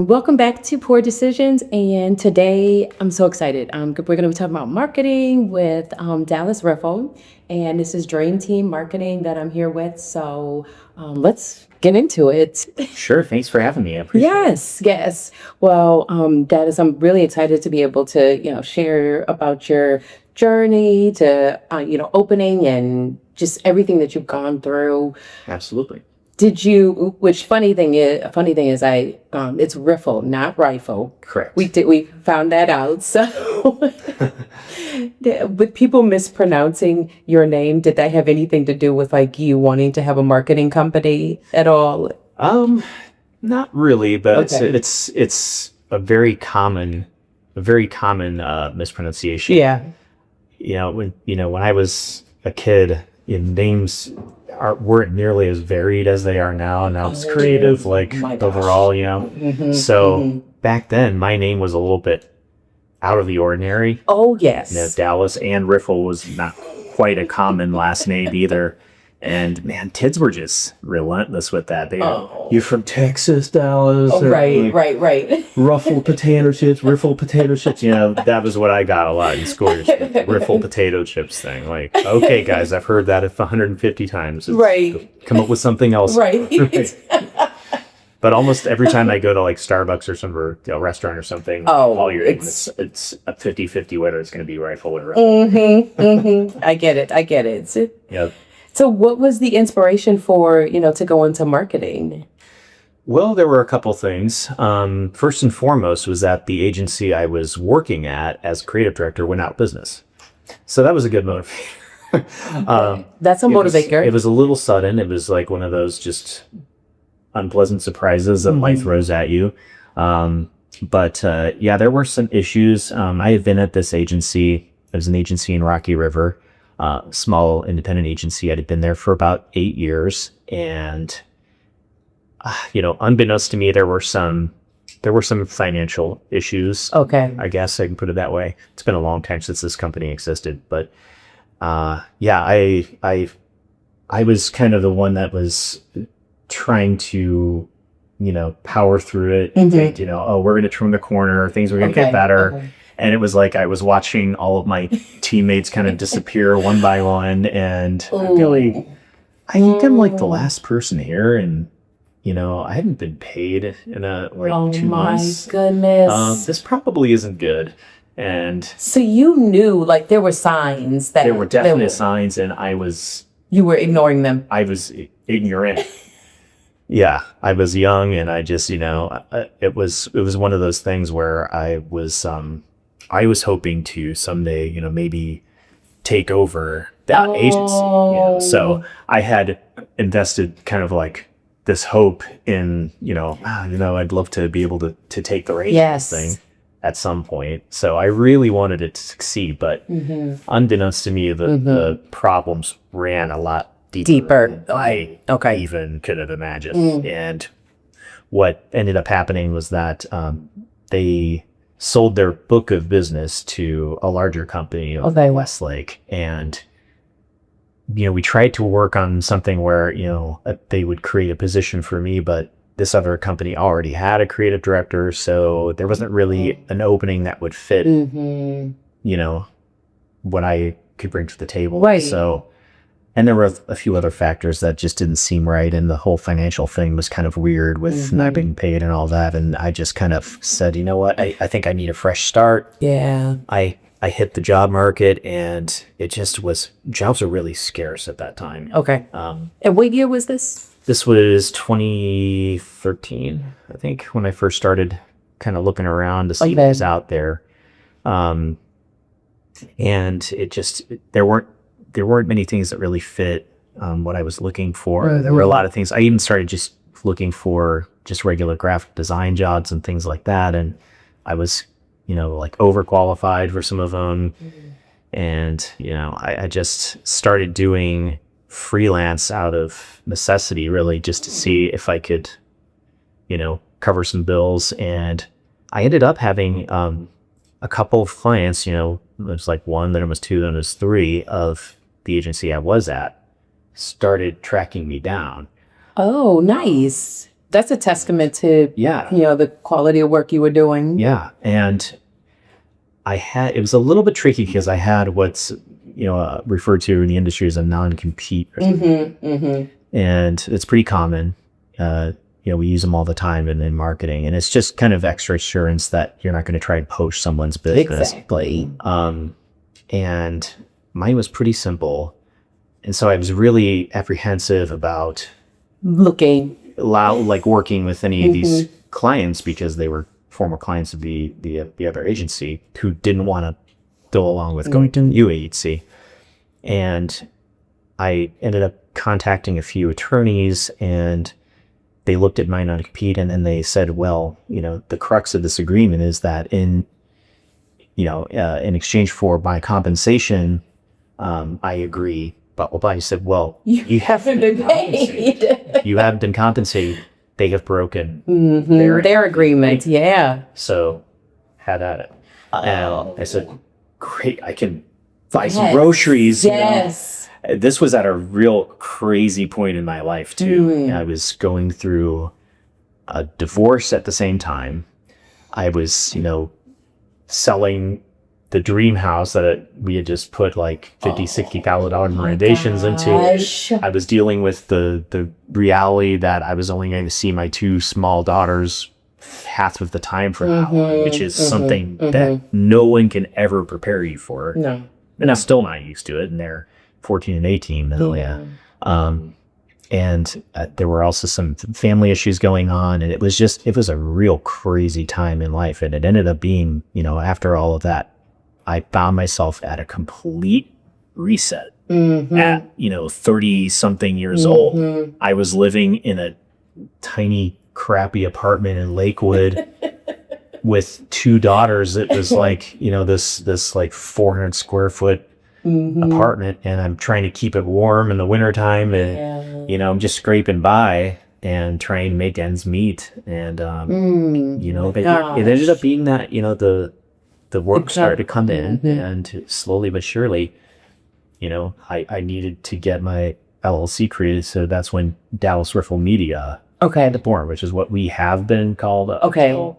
Welcome back to Poor Decisions. And today I'm so excited. We're going to be talking about marketing with Dallas Riffle. And this is Dream Team Marketing that I'm here with. So let's get into it. Sure. Thanks for having me. I appreciate it. Yes. Well, Dallas, I'm really excited to be able to, share about your journey to, opening and just everything that you've gone through. Absolutely. Did you? Which funny thing is, it's Riffle, not Rifle. Correct. We found that out. So, with people mispronouncing your name, did that have anything to do with like you wanting to have a marketing company at all? Not really, but Okay. it's a very common mispronunciation. Yeah. When I was a kid, names weren't nearly as varied as they are now. Now it's creative, like my gosh. overall. So back then, my name was a little bit out of the ordinary. Oh yes. Dallas and Riffle was not quite a common last name either. And man, kids were just relentless with that. You're from Texas, Dallas. Oh, or right. Ruffle potato chips, Riffle potato chips. That was what I got a lot in school. Riffle potato chips thing. Like, okay, guys, I've heard that 150 times. Right. Come up with something else. Right. But almost every time I go to like Starbucks or some restaurant or something, it's a 50-50 whether it's going to be Rifle or Riffle. I get it. Yeah. So what was the inspiration for, to go into marketing? Well, there were a couple things. First and foremost was that the agency I was working at as creative director went out of business. So that was a good motivator. That's a motivator. It was a little sudden. It was like one of those just unpleasant surprises that life throws at you. But there were some issues. I had been at this agency. It was an agency in Rocky River. Small independent agency. I had been there for about 8 years, and unbeknownst to me, there were some financial issues. Okay. I guess I can put it that way. It's been a long time since this company existed, but I was kind of the one that was trying to power through it and think, we're going to turn the corner, things are going to get better. Okay. And it was like I was watching all of my teammates kind of disappear one by one, and I'm feeling, I think I'm like the last person here, and I haven't been paid in 2 months. My goodness. This probably isn't good. And So you knew, like, there were signs that there were definite signs, and you were ignoring them. I was ignorant. Yeah, I was young, and I just, it was one of those things where I was hoping to someday, maybe take over that agency. So I had invested kind of like this hope in, I'd love to be able to take the reins of this thing at some point. So I really wanted it to succeed, but unbeknownst to me, the problems ran a lot deeper than I even could have imagined. And what ended up happening was that they sold their book of business to a larger company, Westlake, and we tried to work on something where they would create a position for me, but this other company already had a creative director, so there wasn't really an opening that would fit what I could bring to the table. Right. So, and there were a few other factors that just didn't seem right, and the whole financial thing was kind of weird with not being paid and all that. And I just kind of said, you know what, I think I need a fresh start. Yeah. I hit the job market, and it just jobs were really scarce at that time. Okay. And what year was this? This was 2013, I think, when I first started kind of looking around to see what was out there. And it just, there weren't many things that really fit what I was looking for. There were a lot of things. I even started just looking for just regular graphic design jobs and things like that. And I was, like overqualified for some of them. And, I just started doing freelance out of necessity, really, just to see if I could, cover some bills. And I ended up having a couple of clients, there's like one, then it was two, then it was three of the agency I was at started tracking me down. Oh, nice. That's a testament to, Yeah. the quality of work you were doing. Yeah. And it was a little bit tricky because I had what's, referred to in the industry as a non-compete. And it's pretty common. We use them all the time in marketing, and it's just kind of extra assurance that you're not going to try and poach someone's business. Exactly. And mine was pretty simple. And so I was really apprehensive about working with any of these clients because they were former clients of the other agency who didn't want to go along with going to new agency. And I ended up contacting a few attorneys, and they looked at my non-compete, and then they said, well, the crux of this agreement is that in exchange for my compensation, I agree. But I said, well, you haven't been paid. You haven't been compensated. They have broken their agreement. Yeah. So had at it. And I said, great, I can buy some groceries. Yes. This was at a real crazy point in my life too. I was going through a divorce at the same time. I was, selling the dream house that we had just put like $50,000-$60,000 renovations into. I was dealing with the reality that I was only going to see my two small daughters half of the time from now on, which is something that no one can ever prepare you for. No. And I'm still not used to it. And they're 14 and 18. And there were also some family issues going on. And it was a real crazy time in life. And it ended up being, after all of that, I found myself at a complete reset at, 30 something years old. I was living in a tiny, crappy apartment in Lakewood with two daughters. It was like, this like 400 square foot apartment, and I'm trying to keep it warm in the wintertime, and I'm just scraping by and trying to make ends meet. And it ended up being that the work started to come in, and slowly but surely, I needed to get my LLC created. So that's when Dallas Riffle Media born, which is what we have been called until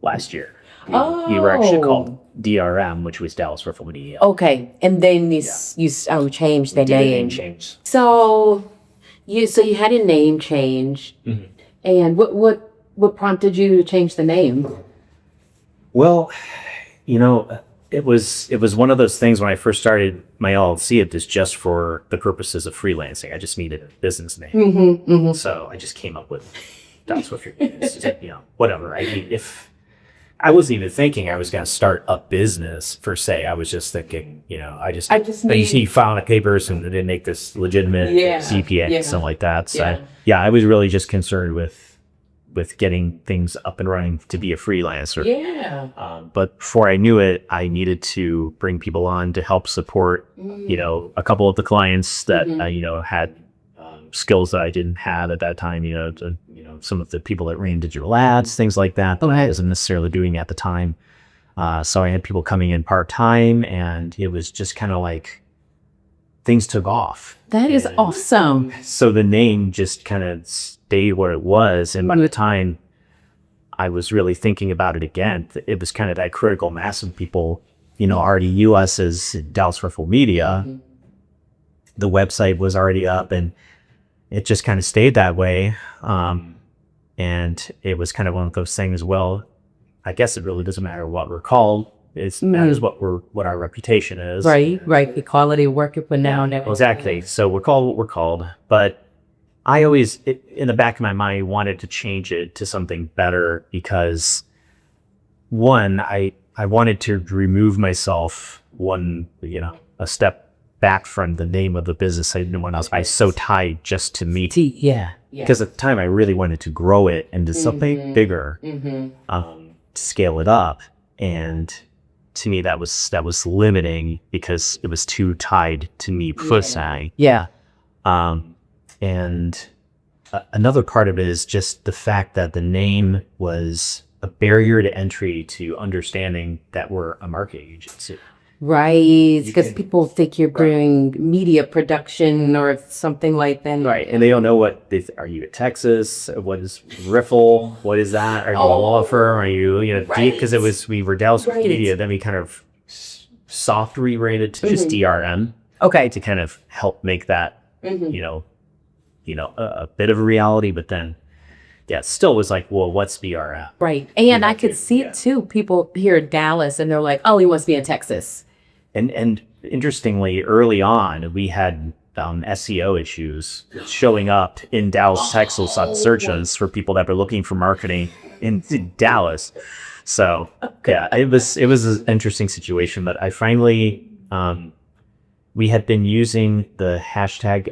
last year. We were actually called DRM, which was Dallas Riffle Media. Okay, and then you changed the name. So you had a name change, and what prompted you to change the name? Well, it was one of those things when I first started my LLC. It was just for the purposes of freelancing. I just needed a business name, so I just came up with that's what you're whatever. If I wasn't even thinking I was going to start a business per se. I was just thinking, I just need filing a papers and didn't make this legitimate CPA, something like that. So I was really just concerned with getting things up and running to be a freelancer. But before I knew it, I needed to bring people on to help support, a couple of the clients that had skills that I didn't have at that time. Some of the people that ran digital ads, things like that I wasn't necessarily doing at the time. So I had people coming in part-time, and it was just kind of like things took off. That is awesome. So the name just kind of stayed where it was. And by the time I was really thinking about it again, it was kind of that critical mass of people, already knew us as Dallas Riffle Media. The website was already up, and it just kind of stayed that way. And it was kind of one of those things, well, I guess it really doesn't matter what we're called. It matters what our reputation is. Right. The quality of work you put down. Exactly. So we're called what we're called. But I always, in the back of my mind, wanted to change it to something better because, one, I wanted to remove myself a step back from the name of the business. I didn't want else. I was so tied just to me. Because at the time I really wanted to grow it into something bigger, to scale it up. And to me, that was limiting because it was too tied to me per se. And another part of it is just the fact that the name was a barrier to entry to understanding that we're a marketing agency. Right, because people think you're doing media production or something like that. Right. And they don't know are you in Texas? What is Riffle? What is that? Are you a law firm? Are you, because we were Dallas Media, then we kind of soft rebranded to just DRM. Okay. To kind of help make that, a bit of a reality, but then, yeah, it still was like, well, what's DRM? Right. And I could see it too. People here in Dallas and they're like, oh, he must be in Texas. And interestingly, early on, we had SEO issues showing up in Dallas, Texas on searches for people that were looking for marketing in Dallas. So yeah, it was an interesting situation. But I finally, we had been using the hashtag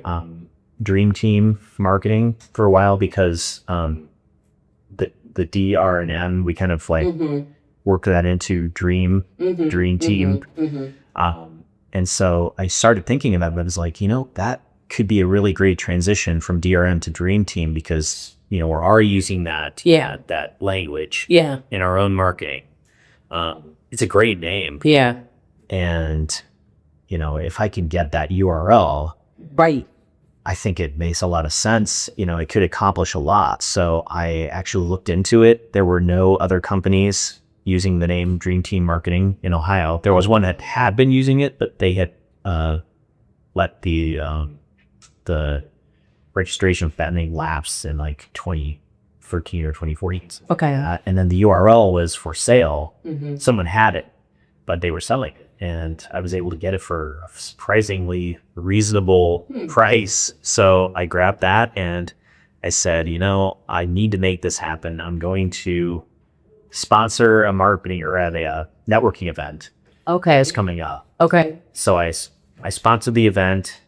Dream Team marketing for a while because the D, R, and M, we kind of like work that into Dream Team. And so I started thinking about it. I was like, that could be a really great transition from DRM to Dream Team because, we're already using that language in our own marketing. It's a great name. Yeah. And, if I can get that URL, right, I think it makes a lot of sense. It could accomplish a lot. So I actually looked into it. There were no other companies using the name Dream Team Marketing in Ohio. There was one that had been using it, but they had let the registration of that name lapse in like 2013 or 2014. Okay. And then the URL was for sale. Someone had it, but they were selling it. And I was able to get it for a surprisingly reasonable price. So I grabbed that and I said, I need to make this happen. I'm going to sponsor a marketing or a networking event. Okay. It's coming up. Okay. So I sponsored the event.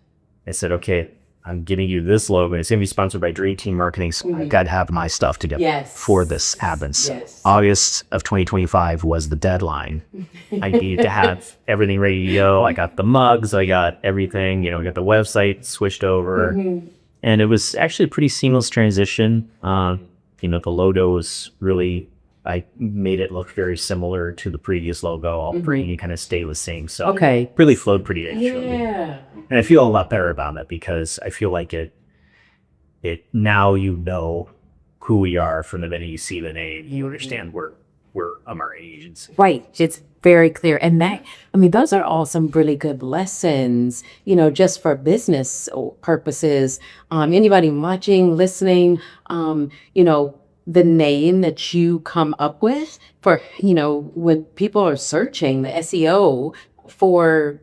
I said, okay, I'm giving you this logo. It's going to be sponsored by Dream Team Marketing. So I've got to have my stuff together before this happens. Yes. August of 2025 was the deadline. I needed to have everything ready to go. I got the mugs. I got everything. I got the website switched over. And it was actually a pretty seamless transition. The logo was really, I made it look very similar to the previous logo. All three kind of stay the same. So really flowed pretty naturally. Yeah. And I feel a lot better about it because I feel like it now who we are from the minute you see the name. You understand we're a marketing agency. Right. It's very clear. And those are all some really good lessons, just for business purposes. Anybody watching, listening, the name that you come up with for, when people are searching the SEO for,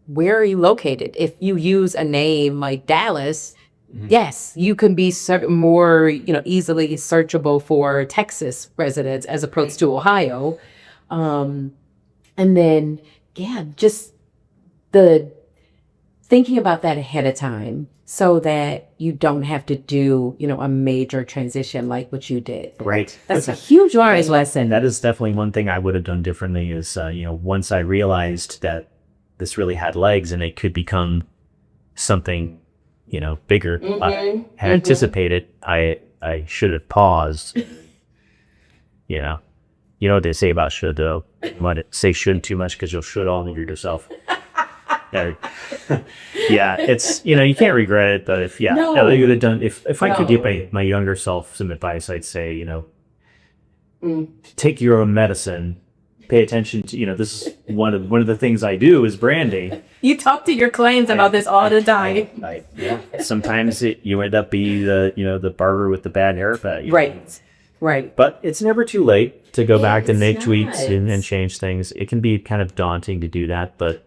where are you located? If you use a name like Dallas, yes, you can be more, easily searchable for Texas residents as opposed to Ohio. And then, just the thinking about that ahead of time so that you don't have to do, a major transition like what you did. Right. That's a huge learning lesson. That is definitely one thing I would have done differently is, once I realized that this really had legs and it could become something, bigger. I had anticipated. I should have paused. You know what they say about should though. You might say should too much because you'll should all over yourself. Yeah, it's you can't regret it, but if they would have done if I could give my younger self some advice, I'd say take your own medicine. Pay attention to this is one of the things I do is branding. You talk to your clients about this all the time. Sometimes you end up being the barber with the bad haircut. Right. But it's never too late to go back and make tweaks and change things. It can be kind of daunting to do that, but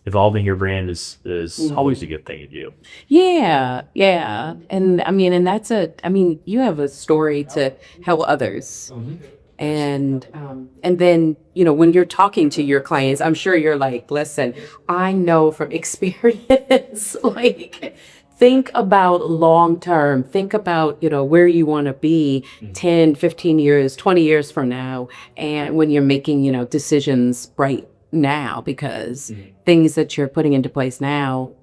evolving your brand is always a good thing to do. Yeah. And you have a story to help others. And then, when you're talking to your clients, I'm sure you're like, listen, I know from experience, think about long term, think about, where you want to be 10, 15 years, 20 years from now. And when you're making, decisions right now, because things that you're putting into place now,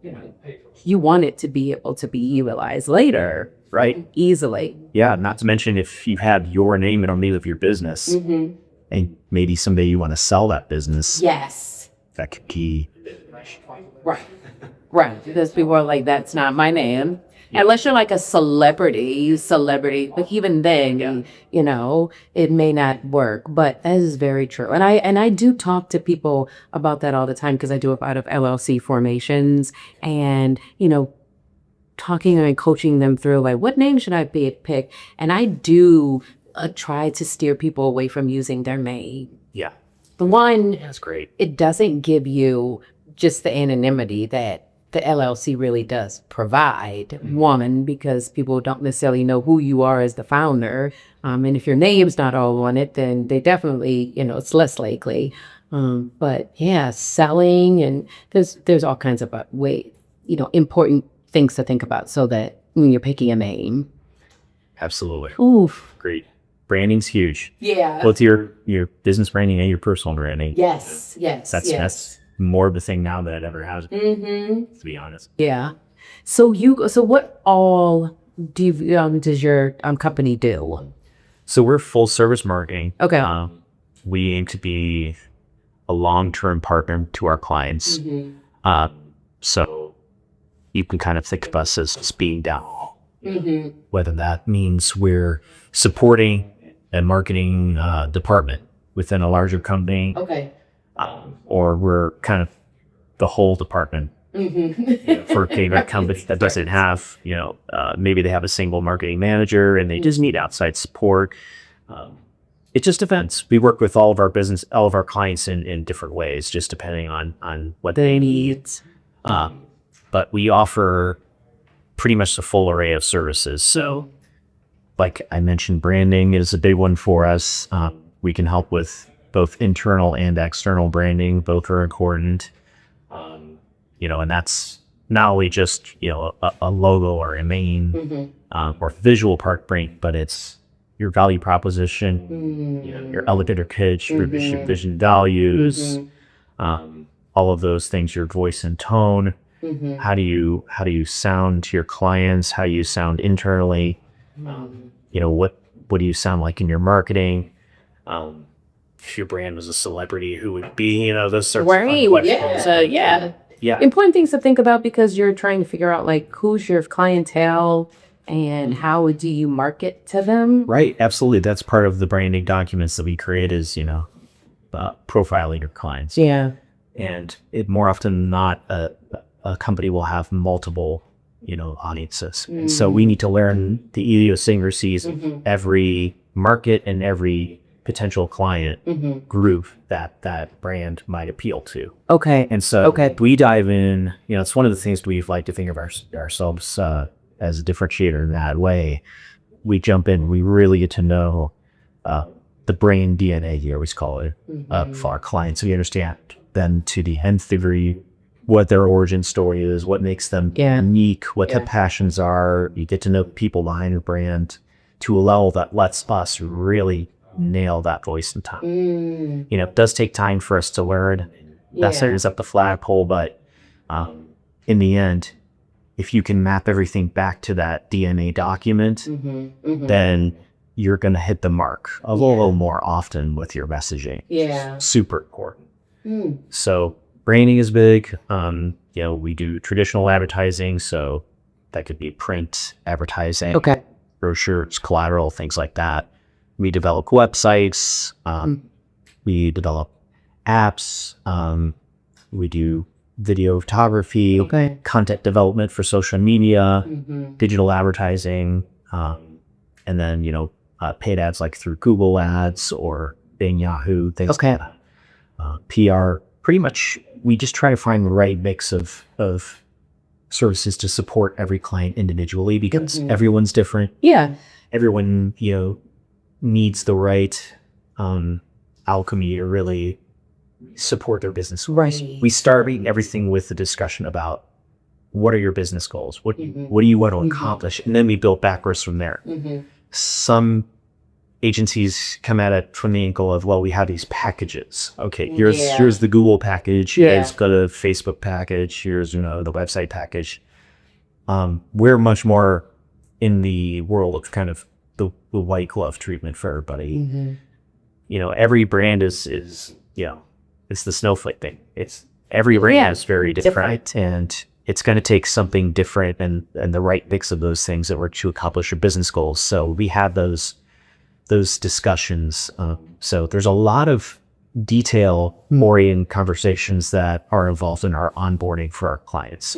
you want it to be able to be utilized later. Right. Easily. Yeah. Not to mention if you have your name on the name of your business and maybe someday you want to sell that business. Yes. that could be. Right. Right. Because people are like, that's not my name. Unless you're like a celebrity, like even then, it may not work. But that is very true. And I do talk to people about that all the time because I do a lot of LLC formations and, talking and coaching them through like what name should I pick. And I do try to steer people away from using their name. Yeah, The one, that's great. it doesn't give you just the anonymity that the LLC really does provide. One, because people don't necessarily know who you are as the founder. And if your name's not all on it, then they definitely, it's less likely. But yeah, selling and there's all kinds of important things to think about so that when you're picking a name. Absolutely. Oof. Great. Branding's huge. Yeah. Both your business branding and your personal branding. Yes. That's more of a thing now than it ever has been, to be honest. Yeah. So what all does your company do? So we're full service marketing. Okay. We aim to be a long-term partner to our clients. So you can kind of think of us as being down. Whether that means we're supporting a marketing department within a larger company. Okay. Or we're kind of the whole department for a favorite company that doesn't have, maybe they have a single marketing manager and they just need outside support. It just depends. We work with all of our clients in different ways, just depending on what they need. But we offer pretty much the full array of services. So like I mentioned, branding is a big one for us. We can help with both internal and external branding. Both are important. And that's not only just, a logo or a main or visual part brand, but it's your value proposition, your elevator pitch, your vision values, all of those things, your voice and tone. How do you sound to your clients? How do you sound internally? What do you sound like in your marketing? If your brand was a celebrity, who would be, those sorts of fun questions. Yeah. Important things to think about because you're trying to figure out like who's your clientele and how do you market to them. Right. Absolutely. That's part of the branding documents that we create is, profiling your clients. Yeah. And it more often than not, a company will have multiple, audiences. And so we need to learn the idiosyncrasies of every market and every potential client group that brand might appeal to. Okay. And so we dive in, it's one of the things we like to think of ourselves as a differentiator in that way. We jump in, we really get to know the brain DNA, you always call it, for our clients. So we understand then to the nth degree what their origin story is, what makes them unique, what their passions are. You get to know people behind your brand to a level that lets us really nail that voice and tone. It does take time for us to learn. That is up the flagpole, but in the end, if you can map everything back to that DNA document, then you're going to hit the mark a little more often with your messaging. Yeah. Super important. So branding is big. We do traditional advertising, so that could be print advertising, brochures, collateral, things like that. We develop websites. We develop apps. We do video photography, content development for social media, digital advertising, and then, paid ads like through Google Ads or Bing, Yahoo, things like that. PR, pretty much, we just try to find the right mix of services to support every client individually because everyone's different. Yeah. Everyone, needs the right alchemy to really support their business. Right. We start everything with the discussion about what are your business goals? What do you want to accomplish? And then we build backwards from there. Some agencies come at it from the angle of, well, we have these packages. Okay, here's the Google package. Here's got a Facebook package. Here's, the website package. We're much more in the world of kind of the white glove treatment for everybody. Every brand is it's the snowflake thing. It's every arena is very Different. different, and it's going to take something different and the right mix of those things that were to accomplish your business goals. So we had those discussions. So there's a lot of detail-oriented conversations that are involved in our onboarding for our clients.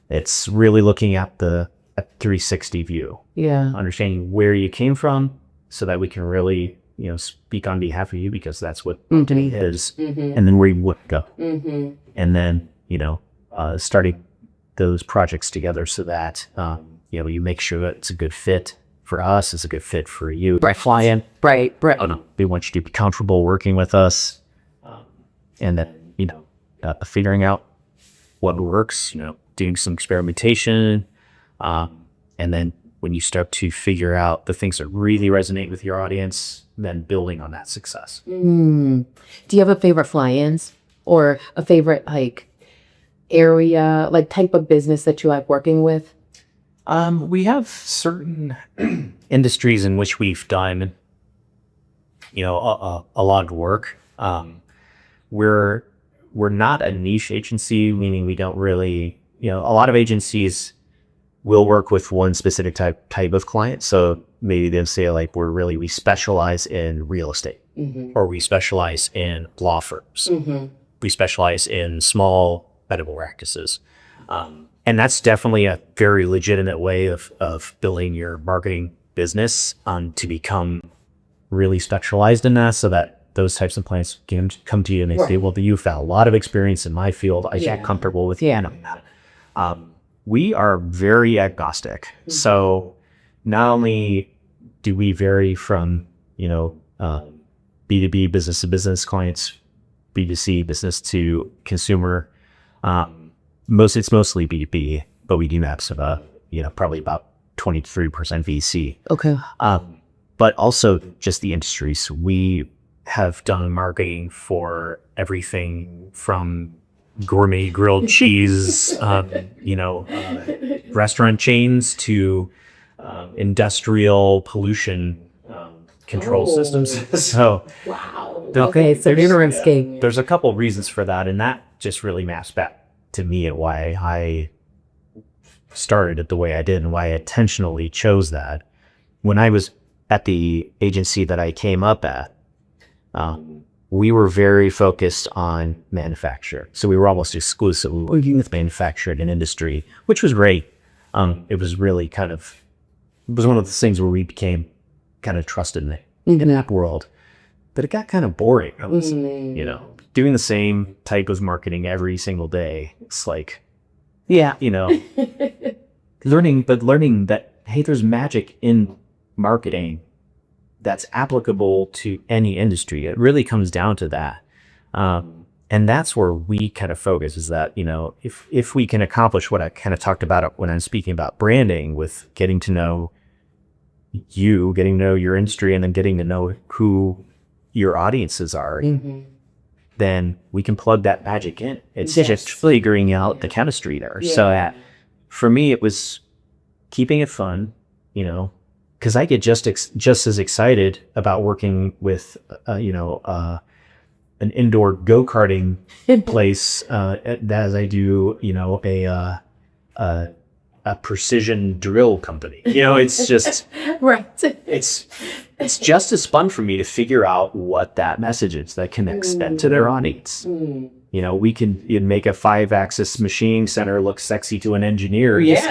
It's really looking at the 360 view, Yeah. understanding where you came from, so that we can really, speak on behalf of you, because that's what it is, and then where you would go, and then starting those projects together so that you make sure that it's a good fit for us, it's a good fit for you. Right. Client. Right. Oh no, we want you to be comfortable working with us, and then figuring out what works. Doing some experimentation, and then when you start to figure out the things that really resonate with your audience, then building on that success. Do you have a favorite fly-ins or a favorite area, type of business that you like working with? We have certain industries in which we've done, a lot of work. We're not a niche agency, meaning we don't really, a lot of agencies will work with one specific type of client. So maybe they'll say we specialize in real estate, or we specialize in law firms. We specialize in small medical practices. And that's definitely a very legitimate way of building your marketing business to become really specialized in that, so that those types of clients can come to you and they say, well, you've had a lot of experience in my field. I feel comfortable with you. We are very agnostic. So not only do we vary from, B2B, business to business clients, B2C, business to consumer, it's mostly B2B, but we do have some, probably about 23% VC. Okay. But also just the industries. We have done marketing for everything from gourmet grilled cheese, restaurant chains, to industrial pollution control systems. So, Wow. okay, So interesting. there's a couple reasons for that, and that just really maps back to me and why I started it the way I did and why I intentionally chose that. When I was at the agency that I came up at, we were very focused on manufacture. So we were almost exclusively working with manufacturing and industry, which was great. It was really it was one of those things where we became kind of trusted in that world. But it got kind of boring. I was, doing the same type of marketing every single day. It's learning that, hey, there's magic in marketing that's applicable to any industry. It really comes down to that. And that's where we kind of focus, is that, if we can accomplish what I kind of talked about when I'm speaking about branding, with getting to know you, getting to know your industry, and then getting to know who your audiences are, then we can plug that magic in. It's just figuring out the chemistry there. So for me, it was keeping it fun, because I get just as excited about working with, an indoor go-karting place as I do, a precision drill company. It's just Right. It's just as fun for me to figure out what that message is that connects them to their audience. We can make a 5-axis machining center look sexy to an engineer, just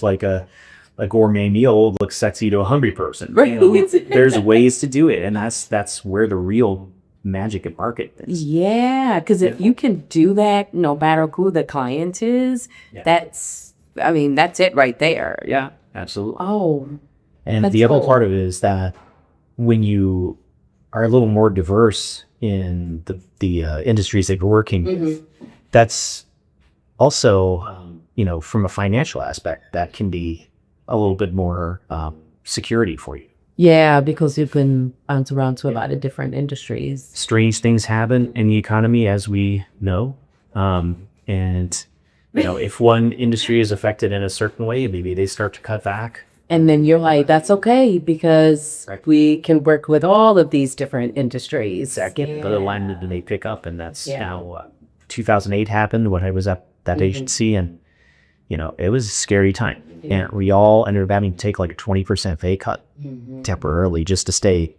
like a gourmet meal looks sexy to a hungry person. Right. There's ways to do it, and that's where the real magic in market is. Yeah, because if you can do that, no matter who the client is, that's it right there. Yeah, absolutely. Oh, and that's the other cool. part of it is that when you are a little more diverse in the industries that you're working with, that's also, from a financial aspect, that can be a little bit more security for you. Yeah, because you can bounce around to a lot of different industries. Strange things happen in the economy, as we know. And, if one industry is affected in a certain way, maybe they start to cut back. And then you're like, that's okay because we can work with all of these different industries. Exactly. The line that they pick up, and that's Yeah. how 2008 happened when I was at that agency, and it was a scary time, and we all ended up having to take like a 20% pay cut temporarily just to stay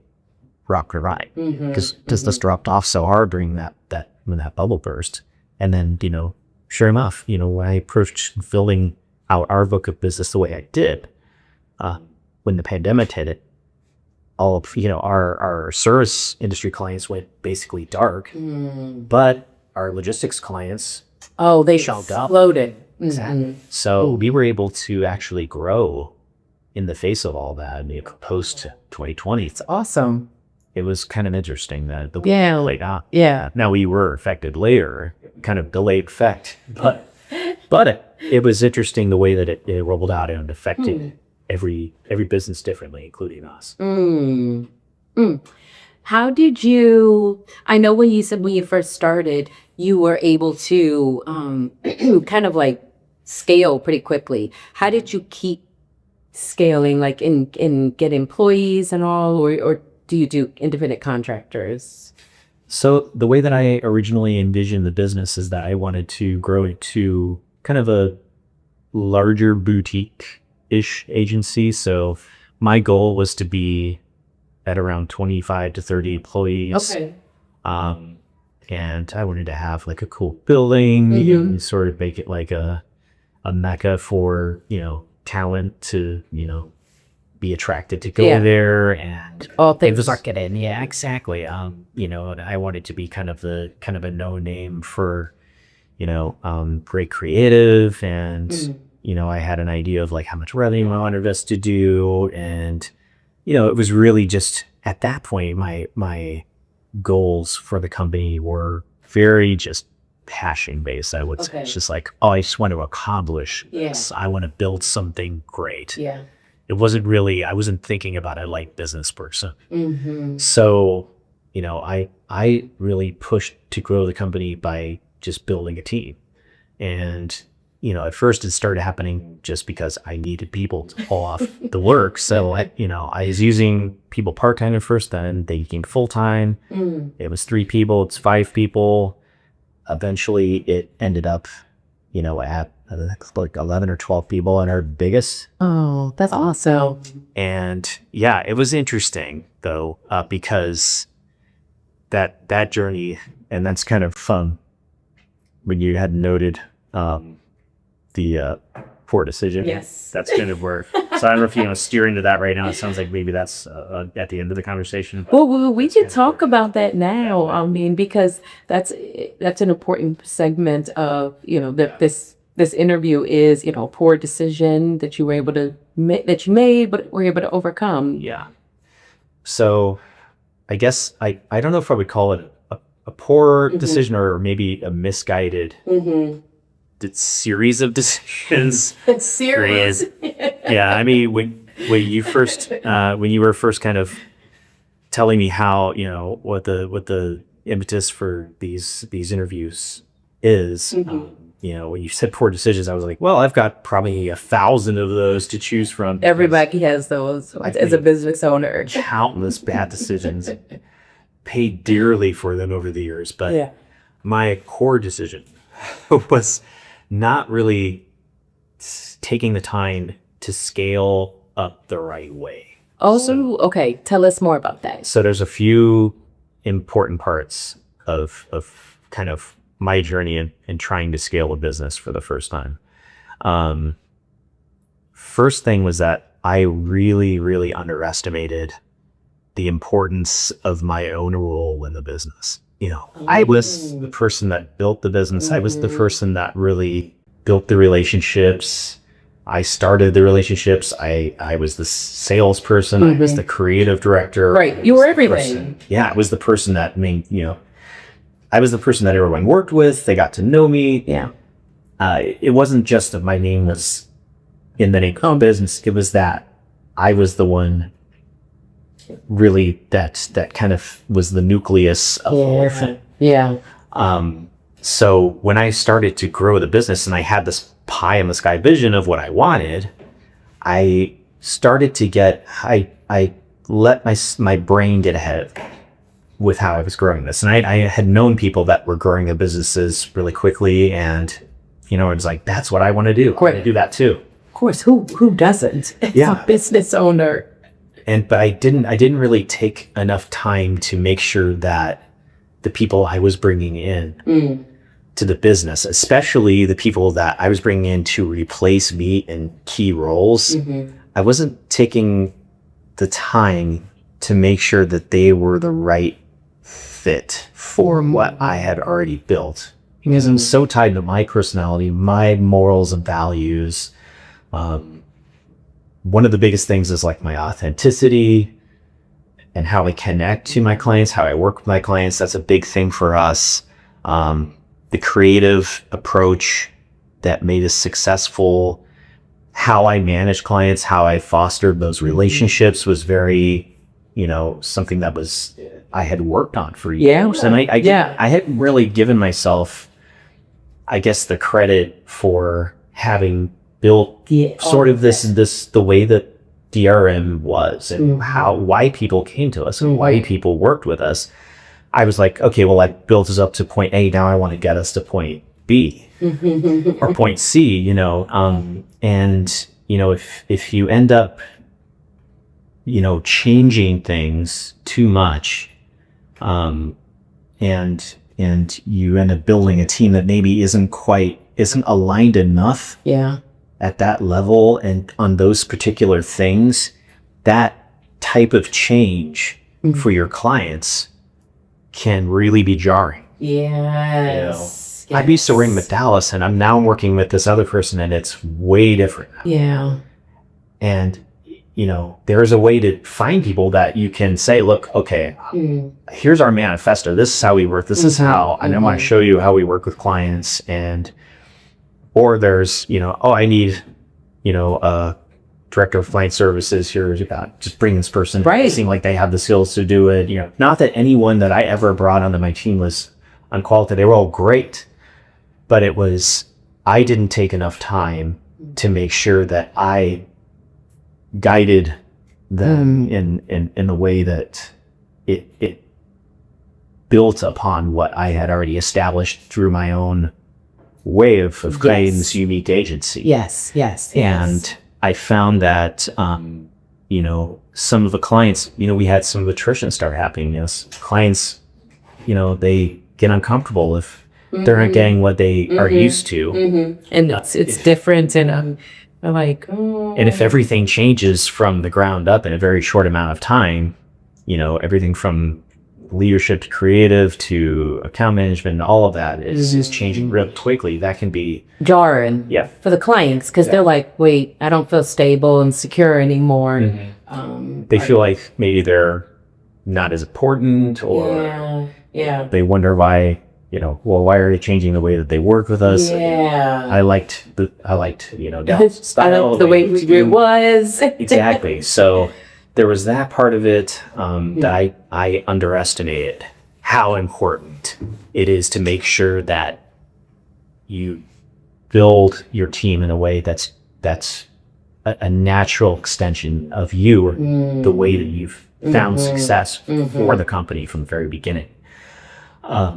rock and ride, because business dropped off so hard during that when that bubble burst. And then sure enough, when I approached filling out our book of business the way I did, when the pandemic hit it, all of our service industry clients went basically dark, but our logistics clients they shot up. exploded. Exactly. So we were able to actually grow in the face of all that, post 2020. It's awesome. It was kind of interesting that the Yeah. Yeah. Now we were affected later, kind of delayed effect, but it was interesting the way that it rolled out and affected every business differently, including us. How did you, I know when you said when you first started, you were able to kind of like scale pretty quickly. How did you keep scaling, like in get employees and all, or do you do independent contractors? So the way that I originally envisioned the business is that I wanted to grow it to kind of a larger boutique-ish agency. So my goal was to be at around 25 to 30 employees. Okay. And I wanted to have like a cool building, and sort of make it like a mecca for, talent to, be attracted to go there, and All things marketing. Yeah, exactly. I wanted to be kind of a no name for, great creative, and I had an idea of like how much revenue I wanted us to do, and it was really just at that point my goals for the company were very just passion based. I would say it's just like, I just want to accomplish this. I want to build something great. Yeah. It wasn't really, I wasn't thinking about a light business person. So, I really pushed to grow the company by just building a team. And, at first it started happening just because I needed people to pull off the work. So, I was using people part-time at first, then they became full-time. It was 3 people, it's 5 people. Eventually it ended up, at like 11 or 12 people in our biggest. Oh, that's awesome. And yeah, it was interesting though, because that journey, and that's kind of fun when you had noted the poor decision. Yes. That's kind of where, so I don't know if steer into that right now. It sounds like maybe that's at the end of the conversation. Well, we can talk about that now. I mean, because that's an important segment of, this interview is, poor decision that you were able to that you made, but were able to overcome. Yeah. So I guess I don't know if I would call it a poor decision, or maybe a misguided series of decisions. Serious. Yeah. I mean, when you were first kind of telling me how, what the impetus for these interviews is, when you said poor decisions, I was like, well, I've got probably 1,000 of those to choose from. Everybody has those as a business owner. Countless bad decisions, paid dearly for them over the years. But my core decision was not really taking the time to scale up the right way. Also, okay, tell us more about that. So there's a few important parts of kind of my journey in trying to scale a business for the first time. First thing was that I really, really underestimated the importance of my own role in the business. I was the person that built the business. I was the person that really built the relationships. I started the relationships. I was the salesperson. I was the creative director. Right. You were everything. I was the person that I was the person that everyone worked with. They got to know me. Yeah. It wasn't just that my name was in the name of the business. It was that I was the one really that kind of was the nucleus of everything. Yeah. So when I started to grow the business and I had this pie in the sky vision of what I wanted, I started to get, I let my brain get ahead with how I was growing this. And I had known people that were growing their businesses really quickly, and it was like, that's what I want to do. I want to do that too. Of course, who doesn't? Yeah. A business owner. But I didn't really take enough time to make sure that the people I was bringing in to the business, especially the people that I was bringing in to replace me in key roles, I wasn't taking the time to make sure that they were the right fit for what I had already built. Because I'm so tied to my personality, my morals and values. One of the biggest things is like my authenticity and how I connect to my clients, how I work with my clients. That's a big thing for us. The creative approach that made us successful, how I manage clients, how I fostered those relationships was very, something that I had worked on for years. And I hadn't really given myself, I guess, the credit for having built sort of the way that DRM was, and why people came to us and why people worked with us. I was like, okay, well, I built us up to point A. Now I want to get us to point B or point C, and, if you end up, changing things too much, and you end up building a team that maybe isn't aligned enough at that level and on those particular things, that type of change for your clients can really be jarring. Yes. I used to work with Dallas, and I'm now working with this other person, and it's way different now. Yeah. And, there's a way to find people that you can say, look, okay, here's our manifesto. This is how we work. This is how, and I want to show you how we work with clients. Or there's, I need, a director of client services here about just bring this person. Right. They seem like they have the skills to do it. Not that anyone that I ever brought onto my team was unqualified. They were all great, but I didn't take enough time to make sure that I guided them in the way that it built upon what I had already established through my own way of creating this unique agency. Yes. And I found that, some of the clients, we had some attrition start happening. Clients, they get uncomfortable if they're not getting what they are used to. And it's different. And I'm like, and if everything changes from the ground up in a very short amount of time, everything from leadership to creative to account management, all of that is changing real quickly. That can be jarring for the clients, because they're like, wait, I don't feel stable and secure anymore. They feel like maybe they're not as important, or they wonder why, why are they changing the way that they work with us? I liked Dallas' style, the way it was. Exactly. So there was that part of it that I underestimated how important it is to make sure that you build your team in a way that's a natural extension of you, or the way that you've found success for the company from the very beginning. I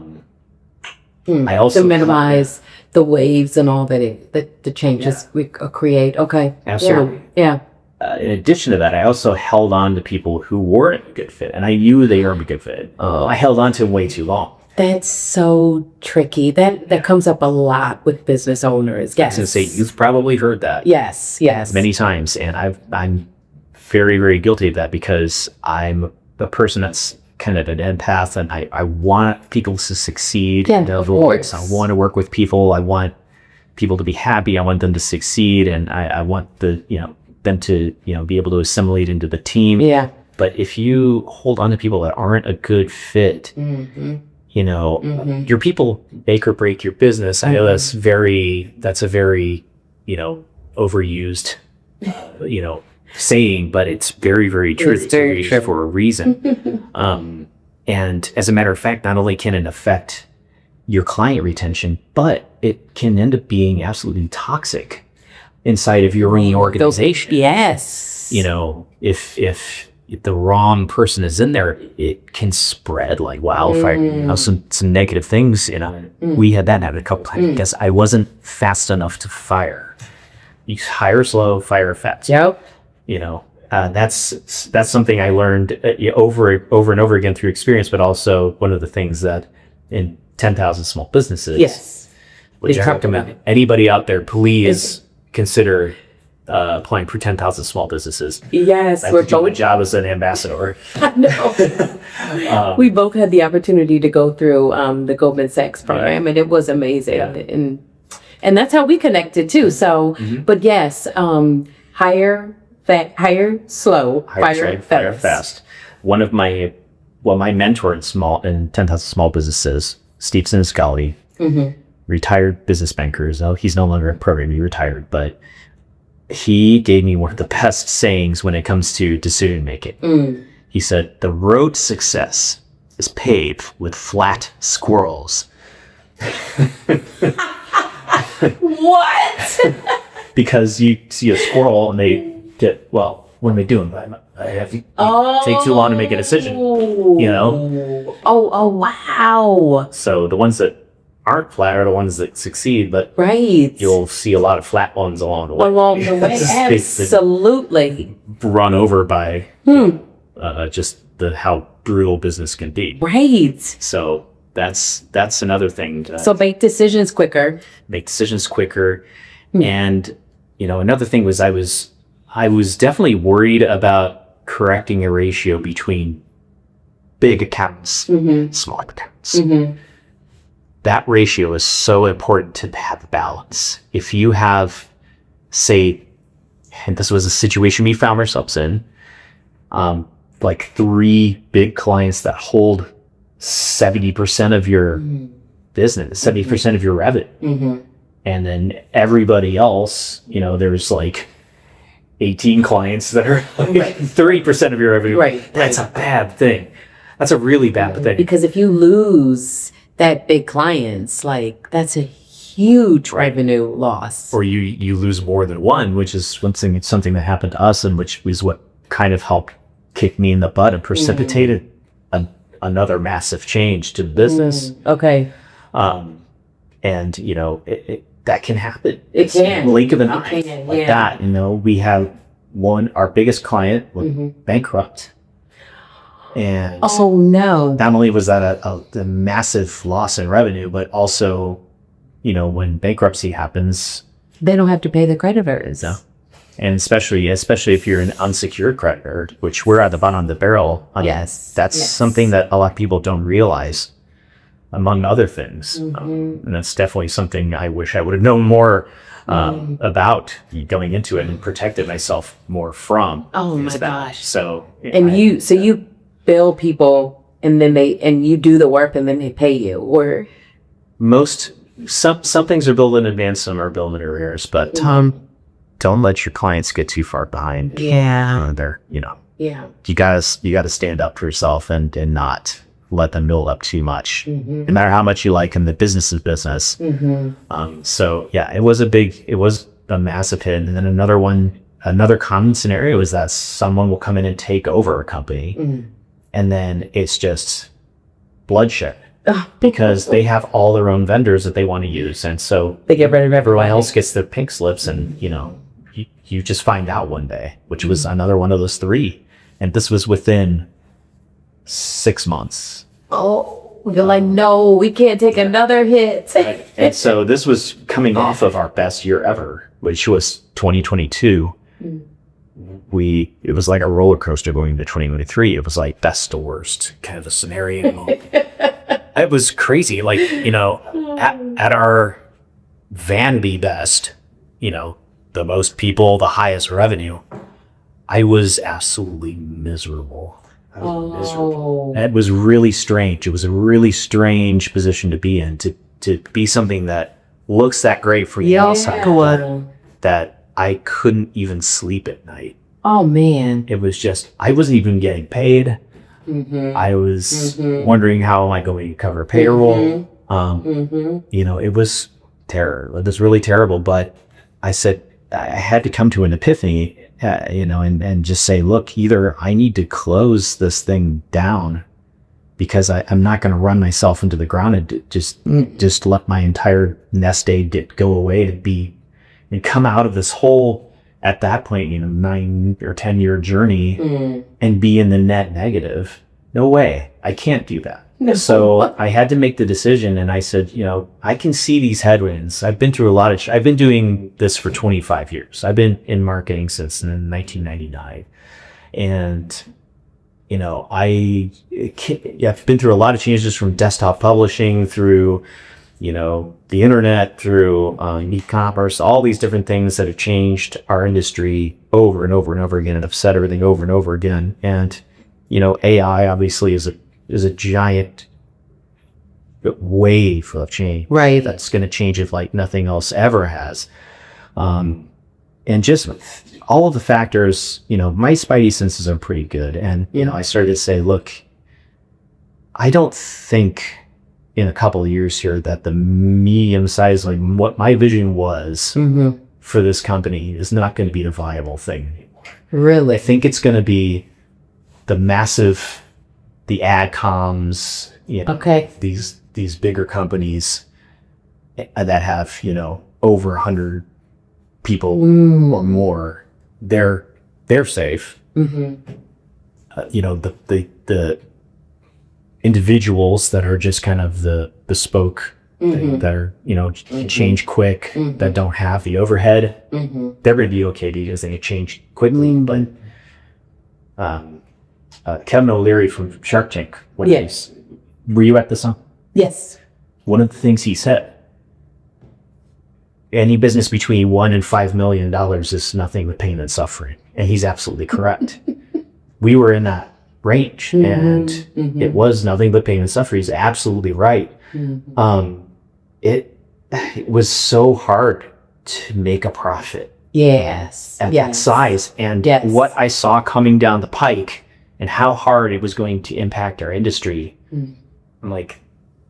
also to minimize the waves and all that the changes we create. Okay. Absolutely. Yeah. In addition to that, I also held on to people who weren't a good fit, and I knew they weren't a good fit. I held on to them way too long. That's so tricky. That comes up a lot with business owners. Yes. I was going to say, you've probably heard that. Yes. Many times, and I'm very, very guilty of that, because I'm a person that's kind of an empath, and I want people to succeed. Of course. I want to work with people. I want people to be happy. I want them to succeed, and I want them to be able to assimilate into the team. But if you hold on to people that aren't a good fit, your people make or break your business. I know that's a very overused saying, but it's very, very true. It's very true for a reason. And as a matter of fact, not only can it affect your client retention, but it can end up being absolutely toxic inside of your own organization. Yes. You know, if the wrong person is in there, it can spread like wildfire. You know, some negative things. You know, we had that happen a couple times because I wasn't fast enough to fire. You hire slow, fire fast. Yep. You know, that's something I learned over and over again through experience, but also one of the things that in 10,000 Small Businesses. Yes. Which I recommend anybody out there, please consider applying for 10,000 Small Businesses. Yes, I have to do my job as an ambassador. I know. We both had the opportunity to go through the Goldman Sachs program, and it was amazing. Yeah. And that's how we connected too. So, but yes, hire slow, fire fast. One of my mentor in 10,000 Small Businesses, Steve Siniscali, retired business banker. So he's no longer in program, he retired, but he gave me one of the best sayings when it comes to decision making. He said, "The road to success is paved with flat squirrels." What? Because you see a squirrel and they get, well, what am I doing? I have to take too long to make a decision, you know? Oh, wow. So the ones that aren't flat are the ones that succeed, but you'll see a lot of flat ones along the way. Absolutely. Run over by just how brutal business can be. Right. So that's another thing. So make decisions quicker. And, you know, another thing was I was definitely worried about correcting a ratio between big accounts, small accounts. That ratio is so important to have balance. If you have, say, and this was a situation we found ourselves in, like 3 big clients that hold 70% of your business, 70% of your revenue. And then everybody else, you know, there's like 18 clients that are like 30% of your revenue. Right. That's a bad thing. That's a really bad thing. Because if you lose that big clients, like that's a huge revenue loss. Or you lose more than one, which is something that happened to us, and which was what kind of helped kick me in the butt and precipitated another massive change to the business. Okay. And you know, that can happen. It can. Blink of an eye. That, you know, we have our biggest client went bankrupt. And oh no! Not only was that a massive loss in revenue, but also, you know, when bankruptcy happens, they don't have to pay the creditors. No, and especially if you're an unsecured creditor, which we're at the bottom of the barrel. That's something that a lot of people don't realize, among other things. And that's definitely something I wish I would have known more about going into it and protected myself more from. Oh my gosh! So you bill people and then you do the work and then they pay you, or some things are billed in advance, some are billed in arrears, but don't let your clients get too far behind. They're, you know, you gotta stand up for yourself and not let them build up too much, no matter how much you like them. The business is business. So yeah, it was a massive hit. And then another common scenario is that someone will come in and take over a company, and then it's just bloodshed because they have all their own vendors that they want to use, and so they get rid of everyone else gets their pink slips, and you know, you just find out one day, which was another one of those 3, and this was within 6 months. Oh, you're like, no, we can't take another hit. Right. And so this was coming off of our best year ever, which was 2022. It was like a roller coaster going into 2023. It was like best to worst kind of a scenario. It was crazy. Like, you know, at our vanity best, you know, the most people, the highest revenue, I was absolutely miserable. It was really strange. It was a really strange position to be in, to be something that looks that great for the outside, that I couldn't even sleep at night. Oh man. It was just, I wasn't even getting paid. I was wondering, how am I going to cover payroll? You know, it was terror. It was really terrible, but I said, I had to come to an epiphany, and just say, look, either I need to close this thing down because I'm not going to run myself into the ground and just let my entire nest egg go away and come out of this whole, at that point, 9 or 10 year journey and be in the net negative. No way. I can't do that. No. So I had to make the decision, and I said, I can see these headwinds. I've been through I've been doing this for 25 years. I've been in marketing since 1999. And, I've been through a lot of changes, from desktop publishing through, the internet, through e-commerce, all these different things that have changed our industry over and over and over again and upset everything over and over again. And, AI obviously is a giant wave of change. Right. That's going to change it like nothing else ever has. And just all of the factors, my spidey senses are pretty good. And, I started to say, look, I don't think in a couple of years here that the medium size, like what my vision was for this company, is not going to be a viable thing anymore. Really? I think it's going to be the ad comms, these bigger companies that have, over 100 people or more. They're safe. The individuals that are just kind of the bespoke thing, that are, change quick, that don't have the overhead, they're going to be okay because they can change quickly. But Kevin O'Leary from Shark Tank, were you at this? Yes. One of the things he said, any business between $1 and $5 million is nothing but pain and suffering. And he's absolutely correct. We were in that range, and it was nothing but pain and suffering. He's absolutely right. It was so hard to make a profit. Yes. At that size. And what I saw coming down the pike and how hard it was going to impact our industry. I'm like,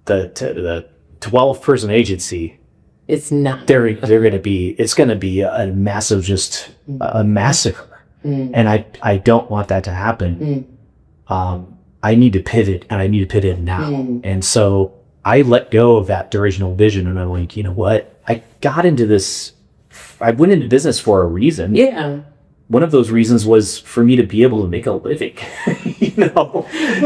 the 12-person agency, it's not. They're going to be. It's going to be a massive, just a massacre, and I don't want that to happen. I need to pivot, and I need to pivot now. And so I let go of that original vision, and I'm like, you know what? I got into this. I went into business for a reason. Yeah. One of those reasons was for me to be able to make a living.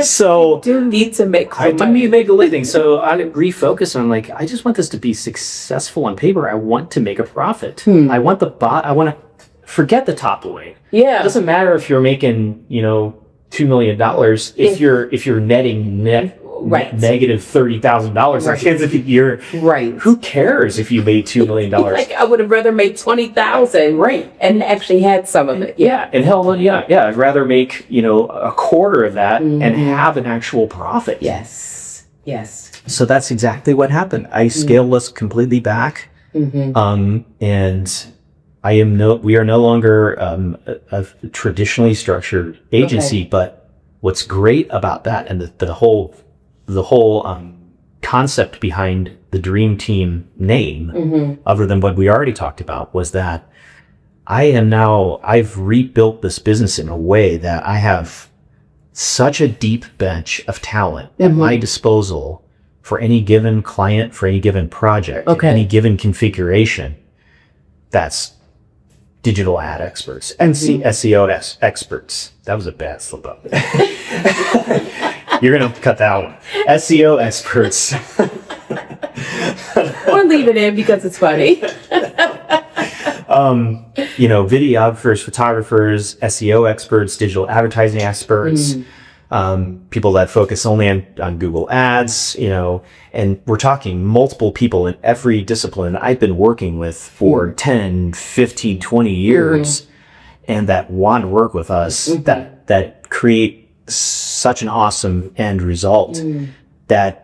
So you do need to make. I do need to make a living. So I refocused on, like, I just want this to be successful on paper. I want to make a profit. I want I want to forget the top line. Yeah. It doesn't matter if you're making, $2 million if you're netting negative $30,000 at the end of the year. Right. Who cares if you made $2 million? Like, I would have rather made 20,000. Right. And actually had some of it. Yeah. And I'd rather make, a quarter of that and have an actual profit. Yes. So that's exactly what happened. I scaled us completely back. And we are no longer a traditionally structured agency, but what's great about that, and the whole concept behind the Dream Team name, other than what we already talked about, was that I've rebuilt this business in a way that I have such a deep bench of talent at my disposal for any given client, for any given project, any given configuration. That's digital ad experts and SEO experts. That was a bad slip up. You're going to cut that one. SEO experts. Or leave it in because it's funny. Videographers, photographers, SEO experts, digital advertising experts, people that focus only on Google Ads, and we're talking multiple people in every discipline I've been working with for 10, 15, 20 years, and that want to work with us, that create such an awesome end result, that,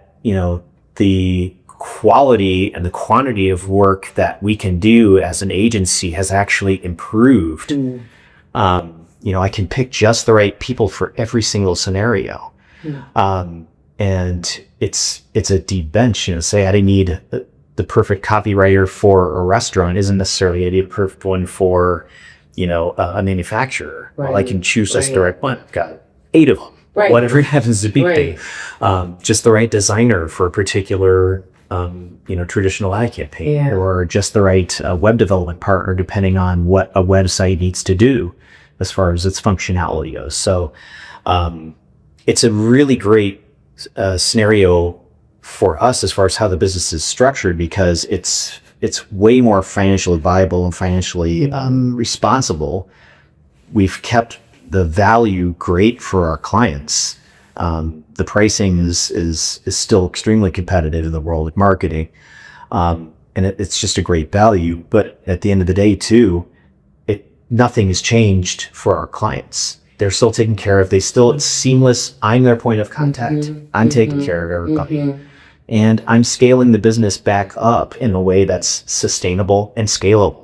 the quality and the quantity of work that we can do as an agency has actually improved. I can pick just the right people for every single scenario. And it's a deep bench, say I didn't need the the perfect copywriter for a restaurant isn't necessarily the perfect one for, a manufacturer. Well, I can choose just the right one. I've got 8 of them, whatever it happens to be. Just the right designer for a particular, traditional ad campaign, or just the right web development partner, depending on what a website needs to do as far as its functionality goes. So it's a really great scenario for us as far as how the business is structured, because it's way more financially viable and financially responsible. We've kept the value great for our clients. The pricing is still extremely competitive in the world of marketing, and it's just a great value. But at the end of the day, too, nothing has changed for our clients. They're still taken care of. It's seamless. I'm their point of contact. I'm taking care of everybody. And I'm scaling the business back up in a way that's sustainable and scalable.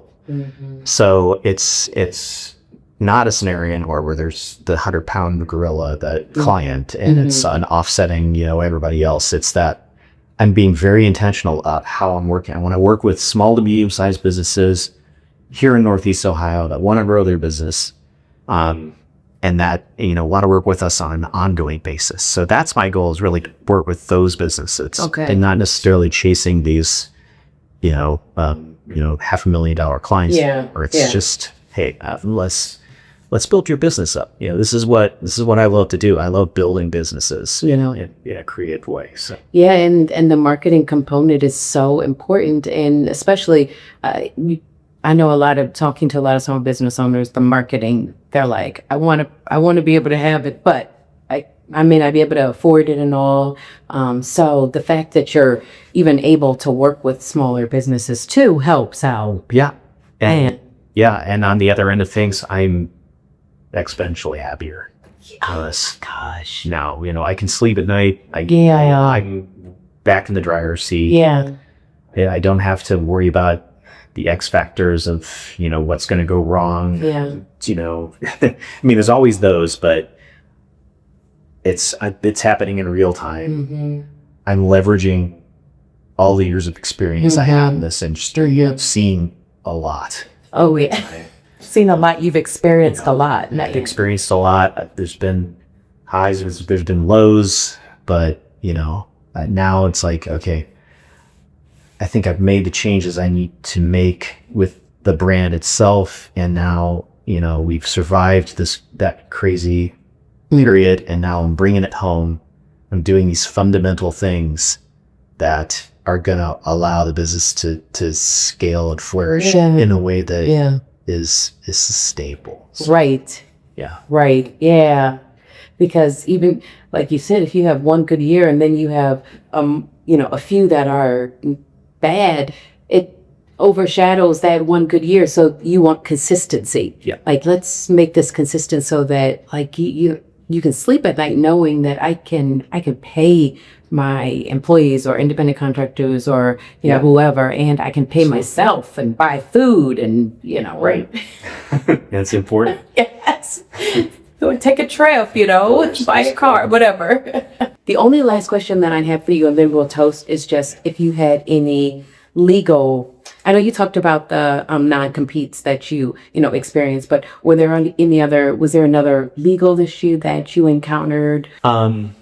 So it's not a scenario anymore where there's the 100-pound gorilla, that client, and it's an offsetting, everybody else. It's that I'm being very intentional about how I'm working. I want to work with small to medium-sized businesses here in Northeast Ohio that want to grow their business, and that, want to work with us on an ongoing basis. So that's my goal, is really to work with those businesses, and not necessarily chasing these, $500,000 clients. Or it's just, hey, let's build your business up. This is what I love to do. I love building businesses, in a creative way. So and the marketing component is so important, and especially I know talking to a lot of small business owners, the marketing, they're like, I want to be able to have it, but I may not be able to afford it and all. So the fact that you're even able to work with smaller businesses too helps out. And on the other end of things, I'm exponentially happier. Gosh. Now, I can sleep at night. I'm back in the driver's seat. I don't have to worry about the X factors of, what's going to go wrong. I mean, there's always those, but it's happening in real time. I'm leveraging all the years of experience I have in this industry. I've seen a lot. Oh, yeah. Seen a lot. You've experienced a lot. I've experienced a lot. There's been highs, there's been lows, but, now it's like, okay, I think I've made the changes I need to make with the brand itself. And now, we've survived that crazy period. And now I'm bringing it home. I'm doing these fundamental things that are going to allow the business to scale and flourish in a way that is sustainable. Right. Right. Yeah. Because even like you said, if you have one good year and then you have, a few that are bad, it overshadows that one good year. So you want consistency. Like, let's make this consistent so that like you can sleep at night knowing that I can pay my employees or independent contractors or whoever, and I can pay myself and buy food and right. That's important. Yes. Go and take a trip, buy a car, whatever. The only last question that I have for you, and then we'll toast, is just if you had any legal, I know you talked about the non-competes that you experienced, but was there another legal issue that you encountered? From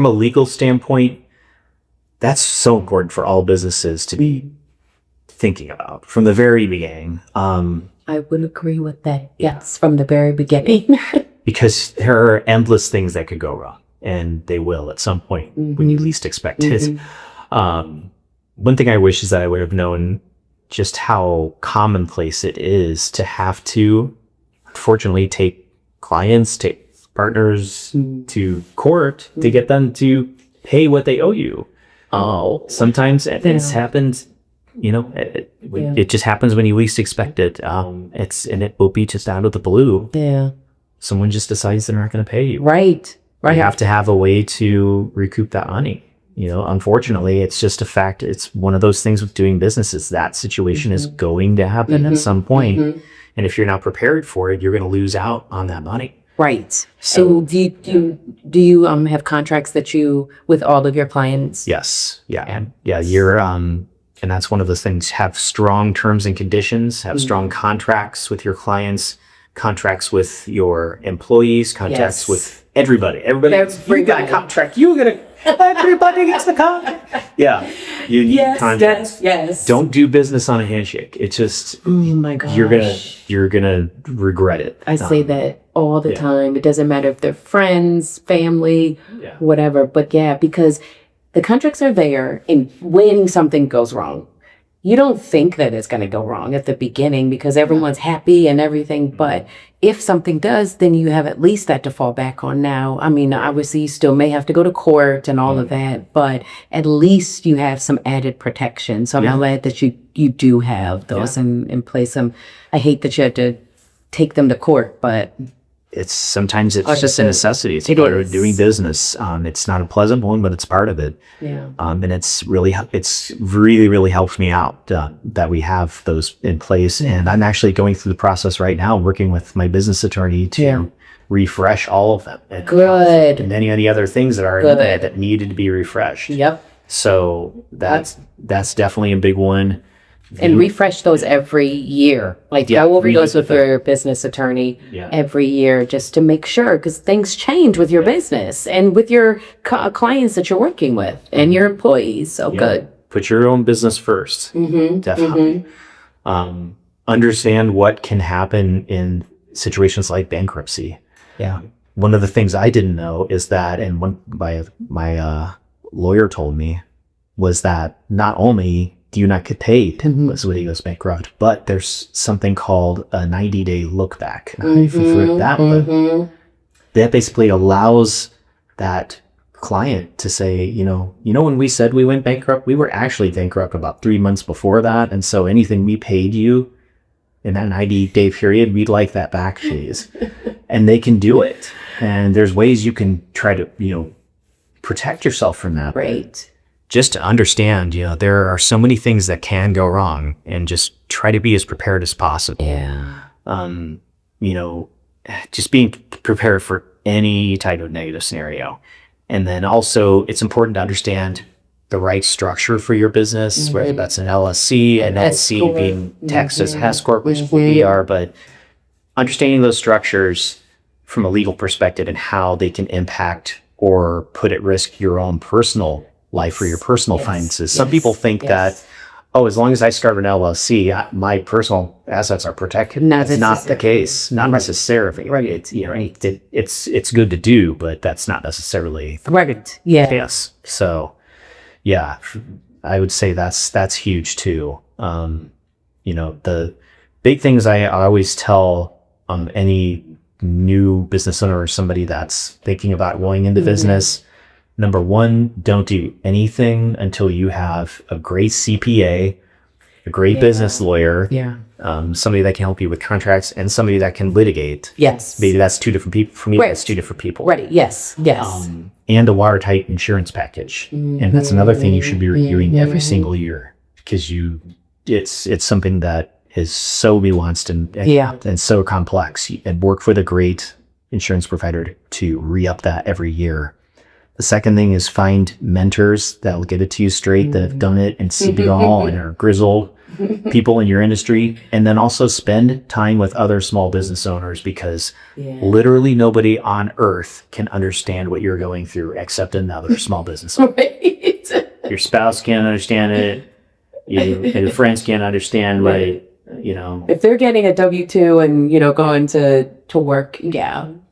a legal standpoint, that's so important for all businesses to be thinking about from the very beginning. I would agree with that. Yes, from the very beginning. Because there are endless things that could go wrong, and they will at some point when you least expect it. One thing I wish is that I would have known just how commonplace it is to have to, unfortunately, take partners to court to get them to pay what they owe you. Sometimes it's happened. It just happens when you least expect it. It will be just out of the blue. Someone just decides they're not going to pay you. Right. You have to have a way to recoup that money. Unfortunately, it's just a fact. It's one of those things with doing business, is that situation is going to happen at some point. And if you're not prepared for it, you're going to lose out on that money. Right. So do you have contracts that you with all of your clients? Yes. Yeah. And that's one of those things. Have strong terms and conditions, have strong contracts with your clients, contracts with your employees, contracts Yes. with everybody. You got a contract. Everybody gets the contract. Yeah. You need contracts. yes. Don't do business on a handshake. It's just, Oh my gosh. you're gonna regret it. I say that all the time. It doesn't matter if they're friends, family, Yeah. whatever. But yeah, because the contracts are there, and when something goes wrong, you don't think that it's going to go wrong at the beginning because everyone's happy and everything. But if something does, then you have at least that to fall back on now. I mean, obviously, you still may have to go to court and all of that, but at least you have some added protection. So I'm glad that you do have those in place. I hate that you had to take them to court, but Sometimes it's just a necessity. It's part of doing business. It's not a pleasant one, but it's part of it. yeah. And it's really helped me out that we have those in place. And I'm actually going through the process right now, working with my business attorney to refresh all of them. Good. And any other things that are in there that needed to be refreshed. Yep. So that's definitely a big one. And refresh those every year. Like go over those with your business attorney every year just to make sure, because things change with your business and with your clients that you're working with and your employees. So good. Put your own business first. Definitely. Understand what can happen in situations like bankruptcy. Yeah. One of the things I didn't know is that, and my lawyer told me, was that not only do you not get paid when he goes bankrupt, but there's something called a 90-day look back. If you've heard that one, that basically allows that client to say, when we said we went bankrupt, we were actually bankrupt about 3 months before that. And so anything we paid you in that 90-day period, we'd like that back, please. And they can do it. And there's ways you can try to, protect yourself from that. Great. Just to understand, there are so many things that can go wrong, and just try to be as prepared as possible. Yeah. Just being prepared for any type of negative scenario. And then also it's important to understand the right structure for your business, whether that's an LLC, an LLC being Texas S Corp, which we are, but understanding those structures from a legal perspective and how they can impact or put at risk your own personal life or your personal finances. Some people think that, as long as I start an LLC, my personal assets are protected. That's not the case. Not necessarily. Right. It's good to do, but that's not necessarily Right. Yeah. Yes. So, yeah, I would say that's huge too. The big things I always tell any new business owner or somebody that's thinking about going into business. Number one, don't do anything until you have a great CPA, a great business lawyer, somebody that can help you with contracts, and somebody that can litigate. Yes. Maybe that's two different people. For me, that's two different people. Right. Yes. Yes. And a watertight insurance package. And that's another thing you should be reviewing every single year, because it's something that is so nuanced and so complex, and work with a great insurance provider to re-up that every year. The second thing is find mentors that will get it to you straight, that have done it and seen it all and are grizzled people in your industry. And then also spend time with other small business owners, because literally nobody on earth can understand what you're going through except another small business owner. Right. Your spouse can't understand it. Your friends can't understand if they're getting a W-2 and going to work,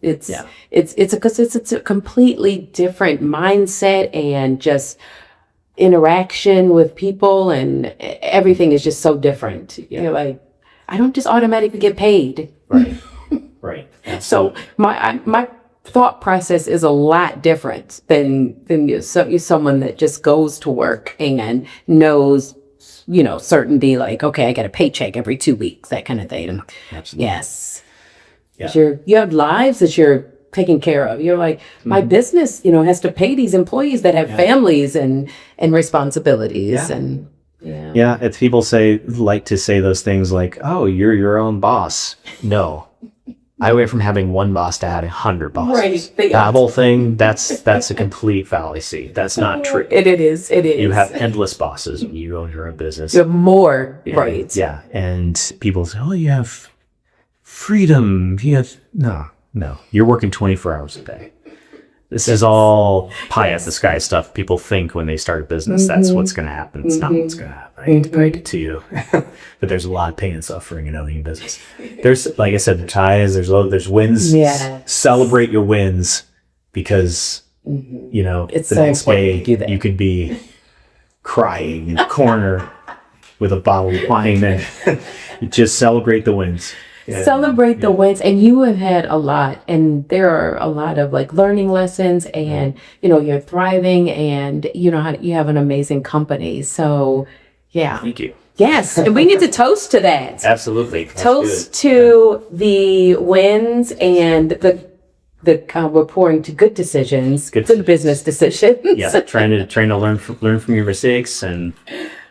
it's a completely different mindset and just interaction with people, and everything is just so different. You're like, I don't just automatically get paid. Right. So my thought process is a lot different than someone that just goes to work and knows certainty, like, okay, I get a paycheck every 2 weeks, that kind of thing. Absolutely. Yes. Yeah. You have lives that you're taking care of. You're like, my business, has to pay these employees that have families and responsibilities. And if people like to say those things like, oh, you're your own boss. No, I went from having one boss to having 100 bosses. Right. That whole thing, that's a complete fallacy. That's not true. It is. You have endless bosses when you own your own business. You have more. Yeah, Right. Yeah. And people say, oh, you have freedom. You have no. You're working 24 hours a day. This is all pie at the sky stuff. People think when they start a business, that's what's going to happen. It's not what's going to happen. I hate to break it to you, but there's a lot of pain and suffering in owning a business. There's, like I said, there's highs, there's wins. Yes. Celebrate your wins because, It's the so next important day to do that. you could be crying in the corner with a bottle of wine and you just celebrate the wins. Yeah. Celebrate the wins, and you have had a lot, and there are a lot of like learning lessons, and you're thriving, and you have an amazing company. So yeah, Thank you. yes, and we need to toast to that. Absolutely. That's Toast good. to the wins and the kind of reporting to good decisions, Good good business decisions. Yeah, trying to learn from your mistakes and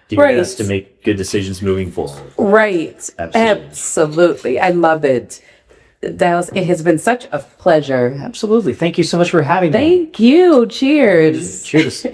do your Right. best to make good decisions moving forward. Right. Absolutely. Absolutely. I love it. Dallas, it has been such a pleasure. Absolutely. Thank you so much for having me. Thank you. Cheers. Cheers.